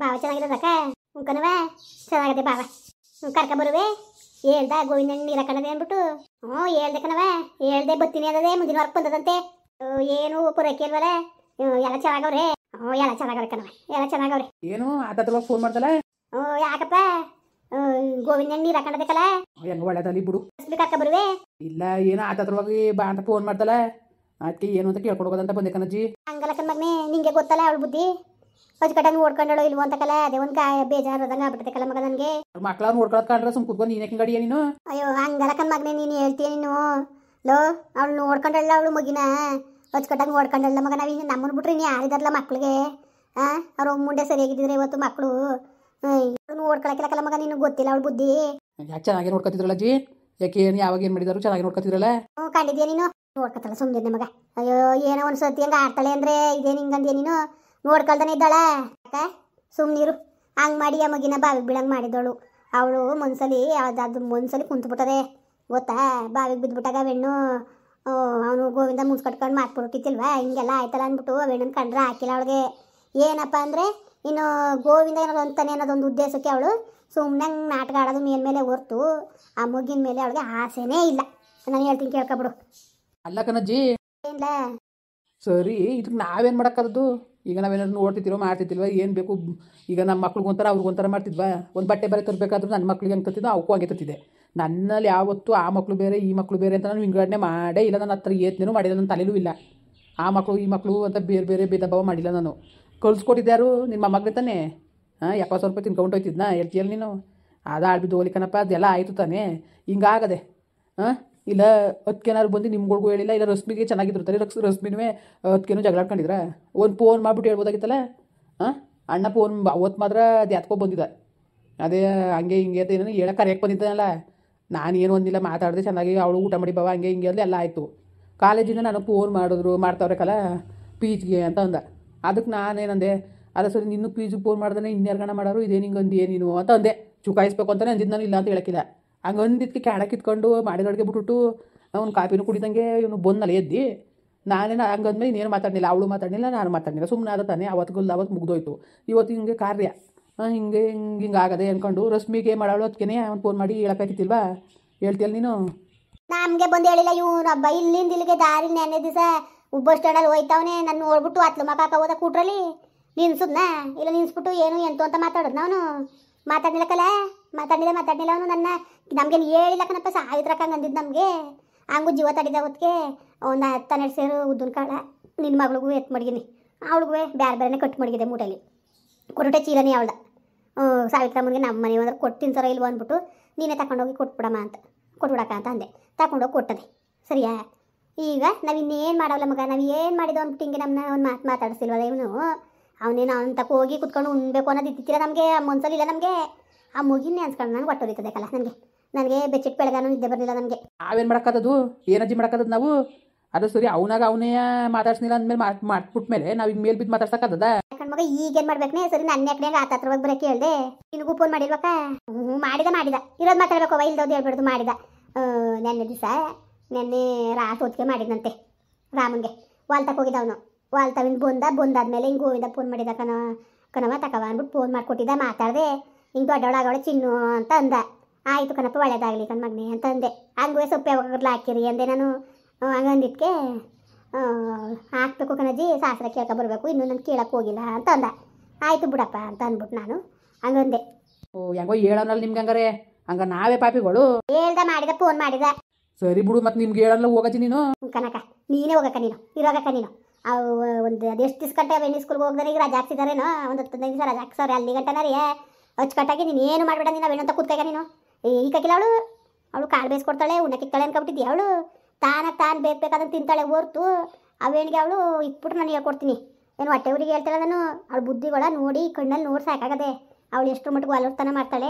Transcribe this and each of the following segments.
ಬಾವ ಚೆನ್ನಾಗಿರೋದಕ್ಕ ಉಂಕನವ ಚೆನ್ನಾಗದೆ ಬಾವ ಕರ್ಕ ಬರುವೆ ಹೇಳ್ದ ಗೋವಿಂದ ನೀರ ಕಣದೆ ಅಂದ್ಬಿಟ್ಟು ಹೇಳ್ದೆ ಕಣವ ಹೇಳ್ದೆ ಬತ್ತೀನಿ ಅದದೆ ಮುಂದಿನ ವರ್ಕ್ ಬಂದದಂತೆ ಏನು ಪೂರೈಕೆ ಅಲ್ವಲ್ಲ ಎಲ್ಲ ಚೆನ್ನಾಗವ್ರೆ ಎಲ್ಲ ಚೆನ್ನಾಗವ್ರೆ ಕಣವ ಎಲ್ಲ ಚೆನ್ನಾಗವ್ರೆ ಏನು ಆತತ್ರ ಫೋನ್ ಮಾಡ್ದಲ್ಲ ಯಾಕಪ್ಪ ಗೋವಿಂದ ನೀರ ಕಣದಕ್ಕಲ್ಲ ಹೆಂಗ ಒಳ್ಳೇದಲ್ಲಿ ಬಿಡು ಕರ್ಕ ಬರುವೆ ಇಲ್ಲ ಏನೋ ಆತತ್ರವಾಗಿ ಬಾ ಅಂತ ಫೋನ್ ಮಾಡ್ದಲ್ಲ ಅದಕ್ಕೆ ಏನು ಅಂತ ಕೇಳ್ಕೊಂಡು ಹೋಗೋದಂತ ಬಂದೆ ಕಣಜ್ಜಿ ಹಂಗಲ್ಲ ಕಣ್ ಮಗನೇ ನಿಂಗೆ ಗೊತ್ತಲ್ಲ ಅವಳು ಬುದ್ಧಿ ಹೊಚ್ಕಟ್ಟಂಗೆ ಓಡ್ಕೊಂಡಳು ಇಲ್ವೋ ಅಂತಕಲ್ಲ ಅದೇ ಒಂದು ಬೇಜಾರದಂಗೆ ಆಗ್ಬಿಟ್ಟೆ ಕಲ್ಲ ಮಗ ನನಗೆ ಮಕ್ಳ ನೋಡ್ಕೊಳತ್ ಕಂಡ್ರೆ ಸುಮ್ ಕುತ್ಕೊಂಡು ನೀನೇ ಗಡಿಯ ನೀನು ಅಯ್ಯೋ ಹಂಗಲ್ಲ ಕಣ್ ಮಗನೇ ನೀನು ಹೇಳ್ತೀಯ ನೀನು ಲೋ ಅವಳು ನೋಡ್ಕೊಂಡಲ್ಲ ಅವಳು ಮಗಿನ ಹೊಚ್ಕಟ್ಟಂಗೆ ಓಡ್ಕೊಂಡಲ್ಲ ಮಗ ನಾವು ನಮ್ಮನ್ನು ಬಿಟ್ರೆ ನೀನು ಯಾರಿದಾರಲ್ಲ ಮಕ್ಳಿಗೆ ಅವ್ರ ಮುಂದೆ ಸರಿಯಾಗಿದ್ದಿದ್ರೆ ಇವತ್ತು ಮಕ್ಕಳು ನೋಡ್ಕೊಳಕ್ಕಿಲ್ಲ ಮಗ ನಿನಗೆ ಗೊತ್ತಿಲ್ಲ ಅವಳು ಬುದ್ಧಿ ಯಾಕೆ ಚೆನ್ನಾಗಿ ನೋಡ್ಕೊತಿದ್ರಲ್ಲ ಜಿ ಯಾಕೆ ಏನು ಯಾವಾಗ ಏನು ಮಾಡಿದಾರು ಚೆನ್ನಾಗಿ ನೋಡ್ಕೊತಿದ್ರಲ್ಲ ಕಂಡಿದ್ಯಾ ನೀನು ನೋಡ್ಕೊತಲ್ಲ ಸುಮ್ಮನೆ ಮಗ ಅಯ್ಯೋ ಏನೋ ಒಂದು ಸತಿ ಹಂಗೆ ಆಡ್ತಾಳೆ ಅಂದರೆ ಇದೇನು ಹಿಂಗಂದ್ಯ ನೀನು ನೋಡ್ಕೊಳ್ತಾನೆ ಇದ್ದಾಳ ಯಾಕ ಸುಮ್ಮನಿರು ಹಂಗೆ ಮಾಡಿ ಆ ಮಗಿನ ಬಾವಿಗೆ ಬೀಳಂಗೆ ಮಾಡಿದವಳು ಅವಳು ಮನ್ಸಲ್ಲಿ ಅದು ಮನ್ಸಲ್ಲಿ ಕುಂತ್ಬಿಟ್ಟದೆ ಗೊತ್ತಾ ಬಾವಿಗೆ ಬಿದ್ದುಬಿಟ್ಟಾಗ ಹೆಣ್ಣು ಅವನು ಗೋವಿಂದ ಮುನ್ಸ್ಕಟ್ಕೊಂಡು ಮಾತ್ಬಿಟ್ಟಿತ್ತಿಲ್ವಾ ಹಿಂಗೆಲ್ಲ ಆಯ್ತಲ್ಲ ಅಂದ್ಬಿಟ್ಟು ಹೆಣ್ಣನ ಕಂಡ್ರೆ ಹಾಕಿಲ್ಲ ಅವಳಿಗೆ ಏನಪ್ಪ ಅಂದರೆ ಇನ್ನು ಗೋವಿಂದ ಏನೋ ಅಂತಾನೆ ಅನ್ನೋದೊಂದು ಉದ್ದೇಶಕ್ಕೆ ಅವಳು ಸುಮ್ಮನೆ ನಾಟಕ ಆಡೋದು ಮೇಲ್ಮೇಲೆ ಹೊರ್ತು ಆ ಮಗಿನ ಮೇಲೆ ಅವಳಿಗೆ ಆಸೆನೇ ಇಲ್ಲ ನಾನು ಹೇಳ್ತೀನಿ ಕೇಳ್ಕೊಬಿಡು ಅಲ್ಲ ಕಣಜ್ಜಿ ಏನಿಲ್ಲ ಸರಿ ಇದಕ್ಕೆ ನಾವೇನು ಮಾಡೋಕ್ಕದ್ದು ಈಗ ನಾವೇನಾದ್ರು ನೋಡ್ತಿದ್ದೀರೋ ಮಾಡ್ತಿದ್ದಿಲ್ವ ಏನು ಬೇಕು ಈಗ ನಮ್ಮ ಮಕ್ಳಿಗೊಂಥರ ಅವ್ರಿಗೊಂಥರ ಮಾಡ್ತಿದ್ವಾ ಒಂದು ಬಟ್ಟೆ ಬೇರೆ ತರಬೇಕಾದ್ರೂ ನನ್ನ ಮಕ್ಳಿಗೆ ಹೆಂಗೆ ತತ್ತಿದ್ದೋ ಅವಕ್ಕೂ ಹಂಗೆ ತತ್ತಿದೆ ನನ್ನಲ್ಲಿ ಯಾವತ್ತೂ ಆ ಮಕ್ಕಳು ಬೇರೆ ಈ ಮಕ್ಕಳು ಬೇರೆ ಅಂತ ನಾನು ವಿಂಗಡಣೆ ಮಾಡೇ ಇಲ್ಲ. ನನ್ನ ಹತ್ರ ಏತ್ನೇನೂ ಮಾಡಿಲ್ಲ, ನನ್ನ ತಲೆಯೂ ಇಲ್ಲ. ಆ ಮಕ್ಕಳು ಈ ಮಕ್ಕಳು ಅಂತ ಬೇರೆ ಬೇರೆ ಭೇದ ಭಾವ ಮಾಡಿಲ್ಲ. ನಾನು ಕಳಿಸ್ಕೊಟ್ಟಿದ್ಯಾರು ನಿನ್ನ ಮೊಮ್ಮಗನೇ ತಾನೇ. 70,000 ರೂಪಾಯಿ ತಿನ್ಕೊಂಡು ಹೋಯ್ತಿದ್ನ ಹೇಳ್ತೀಯಲ್ಲ ನೀನು. ಅದು ಆಡ್ಬಿದ್ದು ಹೋಲಿಕನಪ್ಪ, ಅದೆಲ್ಲ ಆಯಿತು ತಾನೇ. ಹಿಂಗಾಗದೆ ಇಲ್ಲ ಅದಕ್ಕೇನಾದ್ರು ಬಂದು ನಿಮ್ಗಳಿಗೂ ಹೇಳಿಲ್ಲ, ಇಲ್ಲ ರಶ್ಮಿಗೆ ಚೆನ್ನಾಗಿದ್ರು ತಾನೆ. ರಶ್ಮಿನೂ ಅದಕ್ಕೇನೋ ಜಗಳಾಡ್ಕೊಂಡಿದ್ರ ಒಂದು ಫೋನ್ ಮಾಡಿಬಿಟ್ಟು ಹೇಳ್ಬೋದಾಗಿತ್ತಲ್ಲ. ಅಣ್ಣ ಫೋನ್ ಅವತ್ತು ಮಾತ್ರ ಅದು ಯಾತ್ಕೊ ಬಂದಿದ್ದ, ಅದೇ ಹಂಗೆ ಹಿಂಗೆ ಅಂತ ಏನೋ ಹೇಳಕ್ಕೆ ಕರೆಯಕ್ಕೆ ಬಂದಿದ್ದಾನಲ್ಲ. ನಾನು ಏನು ಒಂದಿಲ್ಲ, ಮಾತಾಡಿದೆ ಚೆನ್ನಾಗಿ, ಅವಳು ಊಟ ಮಾಡಿ ಬಾವ ಹಂಗೆ ಹಿಂಗೆ ಅಲ್ಲಿ ಎಲ್ಲ ಆಯಿತು. ಕಾಲೇಜಿಂದ ನಾನು ಫೋನ್ ಮಾಡಿದ್ರು, ಮಾಡ್ತಾವ್ರೇಕಲ್ಲ ಪೀಚ್ಗೆ ಅಂತ ಅಂದ. ಅದಕ್ಕೆ ನಾನೇನಂದೆ, ಅಲ್ಲ ಸರಿ ನಿನ್ನೂ ಪೀಜಿಗೆ ಫೋನ್ ಮಾಡ್ದೆ ಇನ್ಯಾರ್ಗಣ ಮಾಡೋರು, ಇದೇನು ಹಿಂಗೆ ಅಂದು ಏನೇನು ಅಂತ ಅಂದೆ. ಚುಕಾಯಿಸ್ಬೇಕು ಅಂತಲೇ ಅಂದಿದ್ದು ನಾನು, ಇಲ್ಲ ಅಂತ ಹೇಳಕ್ಕಿಲ್ಲ. ಹಂಗೆ ಅಂದಿದ್ದಕ್ಕೆ ಕ್ಯಾಡಕ್ಕೆ ಇತ್ಕೊಂಡು ಮಾಡಿದೊಳಗೆ ಬಿಟ್ಬಿಟ್ಟು ಅವ್ನು ಕಾಪಿನೂ ಕುಡಿದಂಗೆ ಇವನು ಬಂದಲ್ಲ ಎದ್ದು. ನಾನೇನು ಹಂಗೆ ಅಂದಮೇಲೆ ಇನ್ನೇನು ಮಾತಾಡಲಿಲ್ಲ, ಅವಳು ಮಾತಾಡಲಿಲ್ಲ, ನಾನು ಮಾತಾಡಲಿಲ್ಲ, ಸುಮ್ಮನೆ ಆದ ತಾನೆ. ಅವತ್ತು ಮುಗ್ದೋಯ್ತು. ಇವತ್ತು ಹಿಂಗೆ ಕಾರ್ಯ ಹಿಂಗೆ ಹಿಂಗೆ ಆಗದೆ ಅಂದ್ಕೊಂಡು ರಶ್ಮಿಗೆ ಮಾಡೋಳು ಅದಕ್ಕೇ ಅವ್ನು ಫೋನ್ ಮಾಡಿ ಹೇಳಕ್ಕಾಯ್ತಿಲ್ವಾ? ಹೇಳ್ತೀಯಲ್ಲ ನೀನು. ನಮಗೆ ಬಂದು ಹೇಳಿಲ್ಲ ಇವ್ನು ಹಬ್ಬ. ಇಲ್ಲಿಂದ ಇಲ್ಲಿಗೆ ದಾರಿ ನೆನ್ನೆ ದಿವಸ ಬಸ್ ಸ್ಟ್ಯಾಂಡಲ್ಲಿ ಹೋಯ್ತಾವನೆ. ನಾನು ನೋಡ್ಬಿಟ್ಟು ಅತ್ಲು ಮಕ್ಕ ಹೋದ ಕೂಟ್ರಲ್ಲಿ ನಿನ್ಸುದ್ನ, ಇಲ್ಲ ನಿನ್ಸ್ಬಿಟ್ಟು ಏನು ಎಂತು ಅಂತ ಮಾತಾಡೋದು. ನಾನು ಮಾತಾಡ್ಲಿಲ್ಲಕ್ಕಲ್ಲ, ಮಾತಾಡಲಿಲ್ಲ ಅವನು. ನಮಗೇನು ಹೇಳಿಲ್ಲ ಕಣಪ್ಪ, ಸಾವಿತ್ರಕ್ಕಂಗೆ ಅಂದಿದ್ದು ನಮಗೆ. ಹಂಗೂ ಜೀವ ತಡಿದ ಹೊತ್ತಿಗೆ ಒಂದು 10 ಸೇರು ಉದ್ದಿನ ಕಾಳ ನಿನ್ನ ಮಗಳಿಗೂ ಎತ್ತು ಮಡಗಿನಿ, ಅವಳಿಗೂ ಬೇರೆ ಬೇರೆನೇ ಕಟ್ಟು ಮಡಗಿದೆ ಮೂಟೆಯಲ್ಲಿ. ಕೊರಟೆ ಚೀಲನೇ ಅವಳ್ದ. ಸಾವಿತ್ರಮ್ಮನಿಗೆ ನಮ್ಮ ಮನೆ ಅಂದ್ರೆ ಕೊಟ್ಟಿನ ಸರ ಇಲ್ವ ಅಂದ್ಬಿಟ್ಟು ನೀನೇ ತಗೊಂಡೋಗಿ ಕೊಟ್ಬಿಡಮ್ಮ ಅಂತ, ಕೊಟ್ಬಿಡಕ್ಕ ಅಂತ ಅಂದೆ. ತಗೊಂಡೋಗಿ ಕೊಟ್ಟದೆ. ಸರಿಯಾ? ಈಗ ನಾವು ಇನ್ನೇನು ಮಾಡೋಲ್ಲ ಮಗ, ನಾವು ಏನು ಮಾಡಿದೋ ಅಂದ್ಬಿಟ್ಟು ಹಿಂಗೆ ನಮ್ಮನ್ನ ಅವ್ನು ಮಾತಾಡಿಸಿಲ್ವಲ್ಲ ಇವನು. ಅವನೇನು ಅವನ ತಕ್ಕ ಹೋಗಿ ಕುತ್ಕೊಂಡು ಉಣ್ಬೇಕು ಅನ್ನೋದು ಇತ್ತಿರ ನಮಗೆ ಮನ್ಸಲ್ಲಿಲ್ಲ. ನಮಗೆ ಆ ಮುಗಿನೇ ಅನ್ಸ್ಕೊಂಡು ನನಗೆ ಹೊಟ್ಟೋದಿತ್ತದಕ್ಕಲ್ಲ. ನನಗೆ ಬೆಚ್ಚಿಟ್ಟು ಬೆಳಗಾನು ನಿದ್ದೆ ಬರಲಿಲ್ಲ ನನಗೆ. ನಾವೇನು ಮಾಡೋಕ್ಕದ್ದು, ಏನಜ್ಜಿ ಮಾಡೋಕ್ಕದ್ದು ನಾವು? ಅದು ಸರಿ, ಅವನೇ ಮಾತಾಡ್ಸಿಲ್ಲ ಅಂದಮೇಲೆ ಮಾಡ್ಬಿಟ್ಮೇಲೆ ನಾವು ಈಗ ಮೇಲೆ ಬಿದ್ದು ಮಾತಾಡ್ಸಕ್ಕದ ಮಗ. ಈಗೇನು ಮಾಡ್ಬೇಕೇ? ಸರಿ, ನನ್ನ ಯಾಕಡೆ ಆತತ್ರವಾಗಿ ಬರೋಕ್ಕೆ ಹೇಳ್ದೆ. ನಿನಗೂ ಫೋನ್ ಮಾಡಿಲ್ವಕ್ಕ? ಮಾಡಿದ ಇರೋದು ಮಾತಾಡ್ಬೇಕು, ಇಲ್ದೋದು ಹೇಳ್ಬಿಡ್ದು. ಮಾಡಿದ ನೆನ್ನೆ ದಿವಸ, ನೆನ್ನೆ ರಾತ್ ಹೊತ್ತಿಗೆ ಮಾಡಿದಂತೆ ರಾಮನ್ಗೆ. ವಾಲ್ತಕ್ಕೆ ಹೋಗಿದ್ದವನು. ವಾಲ್ತವಿಂದ ಬಂದಾದ್ಮೇಲೆ ಹಿಂಗೆ ಗೋವಿಂದ ಫೋನ್ ಮಾಡಿದ. ಕಣವ ತಕವ ಅಂದ್ಬಿಟ್ಟು ಫೋನ್ ಮಾಡಿಕೊಟ್ಟಿದ್ದ. ಮಾತಾಡಿದೆ. ಹಿಂಗೆ ದೊಡ್ಡವಳಾಗವಳೆ ಚಿನ್ನು ಅಂತ ಅಂದ. ಆಯಿತು ಕಣಪ್ಪ, ಒಳ್ಳೇದಾಗಲಿ ಕಣ್ ಮಗನೇ ಅಂತ ಅಂದೆ. ಹಂಗೆ ಸೊಪ್ಪು ಯಾವಾಗಲ್ಲ ಹಾಕಿರಿ ಅಂದೆ ನಾನು. ಹಂಗಂದಿದ್ದಕ್ಕೆ ಹಾಕ್ಬೇಕು ಕಣಜ್ಜಿ, ಶಾಸ್ತ್ರ ಕೇಳ್ಕೊ ಬರಬೇಕು, ಇನ್ನೂ ನಾನು ಕೇಳಕ್ಕೆ ಹೋಗಿಲ್ಲ ಅಂತ ಅಂದ. ಆಯಿತು ಬಿಡಪ್ಪ ಅಂತ ಅಂದ್ಬಿಟ್ಟು ನಾನು ಹಂಗಂದೆ. ಹೆಂಗೋ ಹೇಳೋನಲ್ಲ ನಿಮ್ಗೆ. ಹಂಗಾರೆ ಹಂಗ ನಾವೇ ಪಾಪಿಗಳು. ಮಾಡಿದ ಫೋನ್ ಮಾಡಿದ. ಸರಿ ಬಿಡು, ಮತ್ತೆ ನಿಮ್ಗೆ ಹೇಳಲ್ಲ ಹೋಗಜ್ಜಿ ನೀನು. ಕನಕ ನೀನೇ ಹೋಗಕ್ಕ, ನೀನು ಇರೋಗಕ್ಕ ನೀನು. ಅವು ಒಂದು ಅದೆಷ್ಟು ದಿವ್ಸ ಗಂಟೆ ಬೆಣ್ಣೆ ಸ್ಕೂಲ್ಗೆ ಹೋಗಿದ್ರೆ ಈಗ ರಜಾ ಹಾಕ್ಸಿದಾರೇನೋ, ಒಂದು 10-15 ದಿವಸ ರಜಾ ಹಾಕ್ಸವ್ರೆ. ಅಲ್ಲಿ ಗಂಟೆ ರೀ ಅಚ್ಚುಕಟ್ಟಾಗಿ ನೀನು ಏನು ಮಾಡಬೇಡ. ನೀನು ಅವೇನಂತ ಕೂತ್ಕಾಗ ನೀನು ಈಗಿಲ್ಲ. ಅವಳು ಕಾಳು ಬೇಯಿಸ್ಕೊಡ್ತಾಳೆ, ಉಣ್ಣಕ್ಕಿಕ್ತಾಳೆ ಅನ್ಕೊಬಿಟ್ಟಿದ್ದಿ. ಅವಳು ತಾನು ಬೇಕಾದಂತ ತಿಂತಾಳೆ ಹೊರ್ತು ಅವೇಣಿಗೆ ಅವಳು ಇಟ್ಬಿಟ್ಟು ನಾನು ಹೇಳ್ಕೊಡ್ತೀನಿ. ಏನು ಹೊಟ್ಟೆ ಊರಿಗೆ ಹೇಳ್ತಾಳೆ ನಾನು. ಅವಳು ಬುದ್ಧಿಗಳ ನೋಡಿ ಕಣ್ಣಲ್ಲಿ ನೋಡಿ ಸಾಕಾಗದೆ. ಅವಳು ಎಷ್ಟು ಮಟ್ಟಿಗೆ ಅಲರ್ತನ ಮಾಡ್ತಾಳೆ.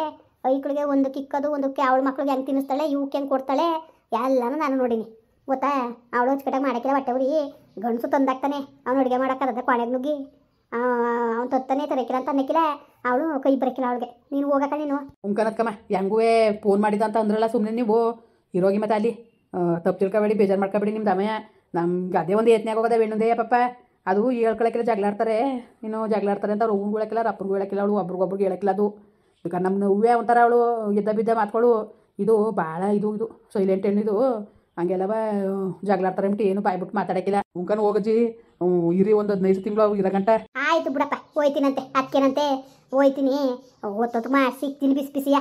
ಐಕ್ಳಿಗೆ ಒಂದು ಕಿಕ್ಕದು, ಒಂದಕ್ಕೆ ಅವಳ ಮಕ್ಳಿಗೆ ಹೆಂಗೆ ತಿನ್ನಿಸ್ತಾಳೆ, ಇವಕ್ಕೆ ಹೆಂಗೆ ಕೊಡ್ತಾಳೆ, ಎಲ್ಲನೂ ನಾನು ನೋಡೀನಿ ಗೊತ್ತಾ. ಅವಳು ಅಚ್ಚುಕಟ್ಟಾಗಿ ಮಾಡೋಕ್ಕಿಲ್ಲ. ಹೊಟ್ಟೆ ಊರಿ ಗಂಡಸು ತಂದಾಗ್ತಾನೆ. ಅವ್ನು ಅಡುಗೆ ಮಾಡೋಕ್ಕದ ಕೊನೆಗೆ ನುಗ್ಗಿ ಅವ್ನು ತತ್ತಾನೆ ತರಕಿಲ್ಲ ಅಂತ ಅನ್ನಕ್ಕಿಲ್ಲ. ಅವಳು ಕೈ ಬರಕಿಲ್ಲ ಅವಳಿಗೆ. ನೀನು ಹೋಗಕ್ಕ ನೀನು. ಉಂಕನತ್ಕಮ್ಮ ಹೆಂಗೂ ಫೋನ್ ಮಾಡಿದ ಅಂತ ಅಂದ್ರಲ್ಲ, ಸುಮ್ಮನೆ ನೀವು ಇರೋಗಿ. ಮತ್ತೆ ಅಲ್ಲಿ ತಪ್ಪು ತಿಳ್ಕೊಬೇಡಿ, ಬೇಜಾರು ಮಾಡ್ಕೊಬೇಡಿ. ನಿಮ್ಮ ದಮಯ ನಮ್ಗೆ ಅದೇ ಒಂದು ಯತ್ನಾಗ ಹೋಗೋದೆ. ಹೆಣ್ಣುಂದೇ ಪಾಪ ಅದು ಹೇಳ್ಕೊಳಕ್ಕೆಲ್ಲ ಜಗಳಾಡ್ತಾರೆ, ಇನ್ನು ಜಗಳಾಡ್ತಾರೆ ಅಂತ ಅವ್ರು ಅವ್ನಿಗೂ ಹೇಳಕ್ಕಿಲ್ಲ, ಅವ್ರ ಅಪ್ಪನಿಗೂ ಹೇಳಕ್ಕಿಲ್ಲ, ಅವಳು ಒಬ್ರಿಗೊಬ್ರಿಗೆ ಹೇಳಕ್ಕಿಲ್ಲ. ಅದು ಬೇಕಾದ್ರೆ ನಮ್ಮ ನೋವೇ ಒಂಥರ ಅವಳು ಎದ್ದ ಬಿದ್ದ ಮಾತ್ಗಳು. ಇದು ಭಾಳ ಇದು ಸೈಲೆಂಟ್ ಹೆಣ್ಣಿದು. ಹಂಗೆಲ್ಲವ ಜಗಳಾಡ್ತಾರೆ ಅಂದ್ಬಿಟ್ಟು ಏನು ಬಾಯ್ಬಿಟ್ಟು ಮಾತಾಡೋಕ್ಕಿಲ್ಲ. ಉಂಕನ್ ಹೋಗಜ್ಜಿ, ಇರಿ ಒಂದು 15 ತಿಂಗಳು ಇರೋ ಗಂಟ. ಆಯ್ತು ಬಿಡಪ್ಪ, ಹೋಯ್ತೀನಂತೆ ಅದಕ್ಕೇನಂತೆ, ಹೋಯ್ತೀನಿ ಒತ್ತೊತ್ತು ಮಾಡಿ ಸಿಗ್ತೀನಿ ಬಿಸಿ ಬಿಸಿಯ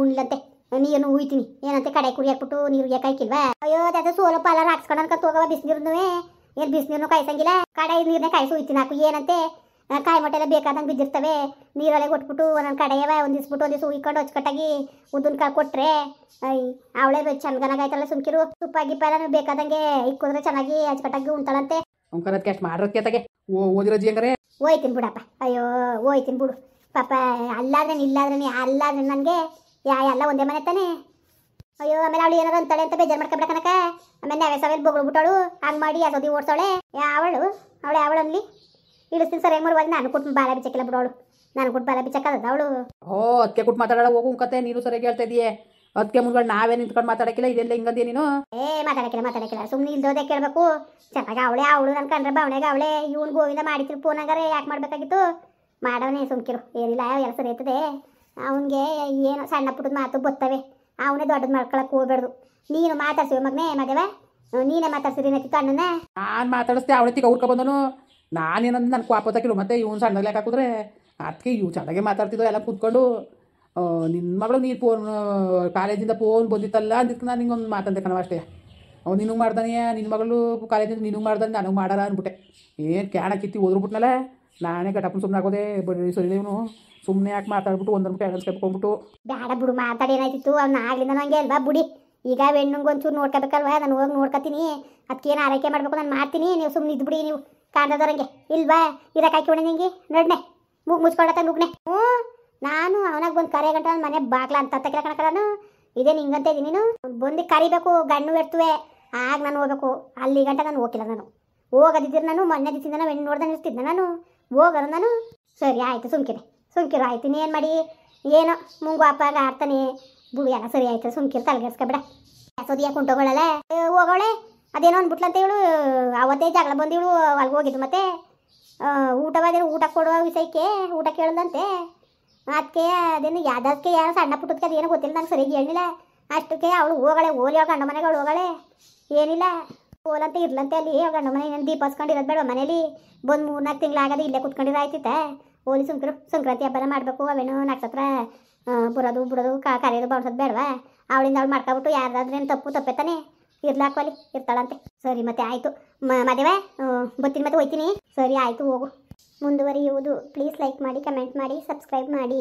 ಉಣ್ಲಂತೆ. ನೀರು ಉಯ್ತೀನಿ ಏನಂತೆ, ಕಡೆ ಕುಡಿ ಹಾಕ್ಬಿಟ್ಟು ನೀರು ಯಾಕಾಯ್ಕಿಲ್ವಾ? ಅಯ್ಯೋ ಅದ ಸೋಲ ಪಾಲಾರ ಹಾಕ್ಸ್ಕೊಂಡ್ಕ ತಗೋವ ಬಿಸಿನೀರ್ನು, ಏನು ಬಿಸಿನೀರ್ನು ಕಾಯ್ಸಂಗಿಲ್ಲ, ಕಡೆ ನೀರನ್ನೇ ಕಾಯಿಸಿ ಉಯ್ತೀನಿ ಹಾಕು. ಏನಂತೆ ಕಾಯಿ ಮೊಟ್ಟೆಲ್ಲ ಬೇಕಾದಂಗೆ ಬಿದ್ದಿರ್ತವೆ, ನೀರಲ್ಲೇ ಕೊಟ್ಬಿಟ್ಟು ಒಂದೊಂದು ಕಡೆಯವ ಒಂದಿಸ್ಬಿಟ್ಟು ಒಂದಿವ್ಸ ಉಯ್ಕೊಂಡು ಅಚ್ಚುಕಟ್ಟಾಗಿ ಉದ್ದಿನ ಕಾಳು ಕೊಟ್ಟರೆ ಅವಳೇ ಚಂದಗನಾಗಾಯ್ತಲ್ಲ. ಸುಮ್ಕಿರು ತುಪ್ಪ ಗಿಪ್ಪ ಎಲ್ಲ ಬೇಕಾದಂಗೆ ಇಕ್ಕಿದ್ರೆ ಚೆನ್ನಾಗಿ ಅಚ್ಚುಕಟ್ಟಾಗಿ ಉಣ್ತಾಳಂತೆ. ಅವ್ಕರದಕ್ಕೆ ಅಷ್ಟು ಮಾಡೋದಕ್ಕೆ ತಗೆ ಓದಿರೋಜಿ ಹಂಗಾರೆ. ಹೋಯ್ತೀನಿ ಬಿಡಪ್ಪ, ಅಯ್ಯೋ ಹೋಯ್ತೀನಿ ಬಿಡು ಪಾಪ. ಅಲ್ಲಾದ್ರೆ ಅಲ್ಲಾದ್ರೆ ನನಗೆ ಎಲ್ಲ ಒಂದೇ ಮನೆ ತಾನೆ. ಅಯ್ಯೋ ಆಮೇಲೆ ಅವಳು ಏನಾರು ಅಂತಾಳೆ ಅಂತ ಬೇಜಾರು ಮಾಡ್ಕೊಬಿಡಕನಕ. ಆಮೇಲೆ ನಾವೇ ಸವೇಲಿ ಬೊಗಳ್ಬಿಟ್ಟವಳು ಹಂಗೆ ಮಾಡಿ ಸೋದಿ ಓಡಿಸೋಳೆ. ಅವಳು ಅನ್ಲಿ ಇಳಿಸ್ತೀನಿ ಸರಿಯಾಗಿ ಮರುವಾಗ ನಾನು ಕೊಟ್ಟು ಬಾಲ ಬಿಚ್ಚಕ್ಕಿಲ್ಲ ಬಿಡೋಳು, ನಾನು ಕೊಟ್ಟು ಬಾಲ ಬಿಚ್ಚಕ್ಕದ ಅವಳು. ಅದಕ್ಕೆ ಕೊಟ್ಟು ಮಾತಾಡೋಣ ಹೋಗು ಕತೆ. ನೀನು ಸರಿಯಾಗಿ ಹೇಳ್ತಾ ಇದೀಯೇ, ಅದಕ್ಕೆ ಮುಂದ್ಗಡೆ ನಾವೇ ನಿಂತ್ಕೊಂಡು ಮಾತಾಡಕ್ಕಿಲ್ಲ. ಇದೆಲ್ಲ ಹಿಂಗಂದೇ ನೀನು? ಮಾತಾಡಕ್ಕಿಲ್ಲ ಸುಮ್ಮನೆ ಇಲ್ದೋದೆ ಕೇಳಬೇಕು. ಚೆನ್ನಾಗಿ ಅವಳು ನನ್ನ ಕಂಡ್ರೆ ಭಾವನೆಗೆ ಅವಳೆ. ಇವನು ಗೋವಿಂದ ಮಾಡಿದ್ರು ಫೋನ್ ಹಂಗಾರೆ ಯಾಕೆ ಮಾಡಬೇಕಾಗಿತ್ತು? ಮಾಡವನೇ ಸುಮ್ಕಿರು, ಏನಿಲ್ಲ ಎಲ್ಲ ಸರಿ ಆಯ್ತದೆ. ಅವನಿಗೆ ಏನು ಸಣ್ಣ ಪುಟ್ಟದ ಮಾತು ಬರ್ತವೆ, ಅವನೇ ದೊಡ್ಡದು ಮಾಡ್ಕೊಳಕ್ಕೆ ಹೋಗ್ಬೇಡ್ದು. ನೀನು ಮಾತಾಡ್ಸಿವಿ ಮಗನೇ ಮದುವೆ, ನೀನೇ ಮಾತಾಡ್ಸಿರಿ ನತ್ತಿತ್ತು ಅಣ್ಣನ. ನಾನು ಮಾತಾಡಿಸ್ತೆ ಅವಳತ್ತಿಗೆ ಅವ್ರ್ಕೊ ಬಂದನು. ನಾನೇನಂದು ನನ್ನ ಕ್ವಾಪತ್ತಾಕಿಲ್ಲ. ಮತ್ತೆ ಇವ್ನು ಸಣ್ಣದಾಗ ಹಾಕಿದ್ರೆ ಅದಕ್ಕೆ ಇವು ಚೆನ್ನಾಗೆ ಮಾತಾಡ್ತಿದ್ದೋ ಎಲ್ಲ ಕೂತ್ಕೊಂಡು. ನಿನ್ನ ಮಗಳು ನೀನು ಫೋನ್ ಕಾಲೇಜಿಂದ ಫೋನ್ ಬಂದಿತ್ತಲ್ಲ ಅಂದಿತ್ತು. ನಾನು ಹಿಂಗೊಂದು ಮಾತಂದೆ ಕಣವ ಅಷ್ಟೇ. ಅವ್ನು ನಿನಗೆ ಮಾಡ್ದಾನೆ, ನಿನ್ನ ಮಗಳು ಕಾಲೇಜಿಂದ ನಿನಗೆ ಮಾಡ್ದಾನೆ, ನನಗೆ ಮಾಡಾರ ಅಂದ್ಬಿಟ್ಟೆ. ಏನು ಕ್ಯಾಣ ಕಿತ್ತಿ ಓದ್ಬಿಟ್ನಲ್ಲ. ನಾನೇ ಗಟಪ್ಪನ ಸುಮ್ಮನೆ ಆಗೋದೆ. ಬರೀ ಸರಿ ಇವನು ಸುಮ್ಮನೆ ಯಾಕೆ ಮಾತಾಡ್ಬಿಟ್ಟು ಒಂದೊಂದು ಕ್ಯಾನ್ಸ್ಕೊಂಡ್ಬಿಟ್ಟು. ಬೇಡ ಬಿಡು, ಮಾತಾಡಿ ಏನಾಯ್ತಿತ್ತು ಅವ್ನು ಆಗ್ಲಿಂದ ನನಗೆ ಅಲ್ವಾ ಬುಡಿ. ಈಗ ಹೆಣ್ಣಂಗೆ ಒಂಚೂರು ನೋಡ್ಕೋಬೇಕಲ್ವ, ನಾನು ಹೋಗಿ ನೋಡ್ಕೊತೀನಿ. ಅದಕ್ಕೇನು ಆರೈಕೆ ಮಾಡಬೇಕು ನಾನು ಮಾಡ್ತೀನಿ. ನೀವು ಸುಮ್ಮನೆ ಇದ್ಬಿಡಿ, ನೀವು ಕಾಂದದವ್ರಂಗೆ ಇಲ್ವಾ ಇರಕ್ಕೆ ಹೊಣೆ ನಿಂಗೆ ನಡ್ನೆ ಮುಚ್ಕೊಳತ್ತ ನುಗ್ನೆ. ನಾನು ಅವನಾಗ ಬಂದು ಕರೆ ಗಂಟ ನನ್ನ ಮನೆ ಬಾಗ್ಲ ಅಂತ ತಕ್ಕ ಕಣಕಳನು. ಇದೇ ನಿಂಗಂತ ಇದ್ದೀನಿ, ನೀನು ಬಂದು ಕರಿಬೇಕು, ಗಣ್ಣು ಇರ್ತವೆ, ಆಗ ನಾನು ಹೋಗ್ಬೇಕು. ಅಲ್ಲಿ ಗಂಟ ನಾನು ಹೋಗಿಲ್ಲ. ನಾನು ಹೋಗೋದಿದ್ದೀರಿ, ನಾನು ಮೊನ್ನೆ ದಿವಸದಿಂದ ನಾವು ಹೆಣ್ಣು ನೋಡ್ದಂಗೆ ಇರ್ತಿದ್ದೆ. ನಾನು ಹೋಗೋರು ನಾನು. ಸರಿ ಆಯಿತು, ಸುಮ್ಕಿರು ಆಯ್ತು. ನೀನು ಮಾಡಿ ಏನೋ ಮುಂಗು ಅಪ್ಪಾಗ ಆಡ್ತಾನೆ ಬಿಡು, ಎಲ್ಲ ಸರಿ ಆಯ್ತು. ಸುಮ್ಕಿರು ತಲೆಗೆಡ್ಸ್ಕೊಬೇಡ. ಸೋದಿಯ ಕುಂಟೋಗಳಲ್ಲ ಹೋಗೋಳೆ. ಅದೇನೋ ಅಂದ್ಬಿಟ್ಲಂತ ಇವಳು. ಅವತ್ತೇ ಜಗಳ ಬಂದಿವಳು ಅಲ್ಲಿಗೆ ಹೋಗಿದ್ದು. ಮತ್ತೆ ಊಟವಾದೇನು ಊಟ ಕೊಡುವ ವಿಷಯಕ್ಕೆ ಊಟ ಕೇಳಿದಂತೆ. ಅದಕ್ಕೆ ಅದೇನು ಯಾವ್ದಕ್ಕೆ ಯಾರು ಸಣ್ಣ ಪುಟ್ಟದಕ್ಕೆ ಅದೇನೋ ಗೊತ್ತಿಲ್ಲ, ನಂಗೆ ಸರಿಯಾಗಿ ಹೇಳಿಲ್ಲ. ಅಷ್ಟಕ್ಕೆ ಅವಳು ಹೋಗಳೆ, ಓಲಿ ಅವಳು ಗಂಡ ಮನೆಗೆ ಅವಳು ಹೋಗಳೆ. ಏನಿಲ್ಲ ಓಲಂತ ಇರ್ಲಂತೆ ಅಲ್ಲಿ ಅವ್ಳು ಗಂಡ ಮನೆ. ದೀಪ ಹಸ್ಕೊಂಡಿರೋದು ಬೇಡ ಮನೇಲಿ. ಬಂದು 3-4 ತಿಂಗಳಾಗದೆ ಇಲ್ಲೇ ಕುತ್ಕೊಂಡಿರೋ ಆಯ್ತಿತ್ತ. ಓಲಿ ಸುಮ್ಕಿರು. ಸಂಕ್ರಾಂತಿ ಹಬ್ಬನ ಮಾಡಬೇಕು. ಅವೇನು ನಕ್ಷತ್ರ ಬರೋದು ಬಿಡೋದು ಕರೆಯೋದು ಬಡ್ಸೋದು ಬೇಡವಾ? ಅವಳಿಂದ ಅವಳು ಮಾಡ್ಕೊಬಿಟ್ಟು ಯಾರ್ದಾದ್ರೇನು ತಪ್ಪೆತ್ತಾನೆ ಇರ್ಲಾಕಲ್ಲಿ ಇರ್ತಾಳಂತೆ. ಸರಿ ಮತ್ತೆ ಆಯಿತು ಮದುವೆ ಬರ್ತೀನಿ, ಮತ್ತೆ ಹೋಯ್ತೀನಿ. ಸರಿ ಆಯಿತು ಹೋಗು. ಮುಂದುವರಿಯುವುದು. ಪ್ಲೀಸ್ ಲೈಕ್ ಮಾಡಿ, ಕಮೆಂಟ್ ಮಾಡಿ, ಸಬ್ಸ್ಕ್ರೈಬ್ ಮಾಡಿ.